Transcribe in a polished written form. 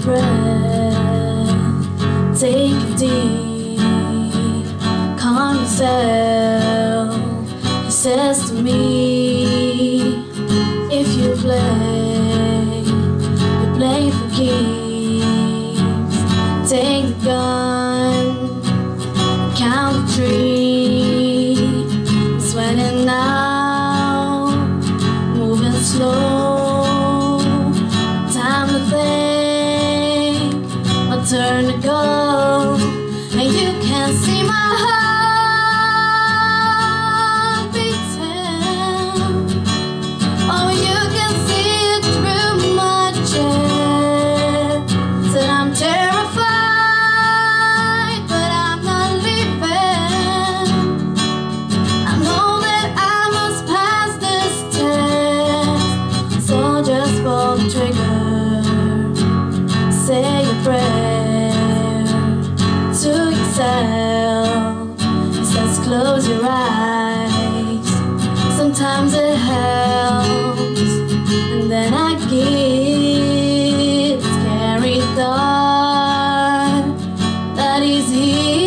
breath, take it deep, calm yourself. He says to me, if you play for keeps. Take the gun, count the tree, I'm sweating now, moving slow, time to think, my turn to go, and you can't see my heart beating. Oh, you can see it through my chest, that I'm terrified, but I'm not leaving. I know that I must pass this test, so just pull the trigger, say a prayer to yourself. It says close your eyes, sometimes it helps, and then I get a scary thought that he's here.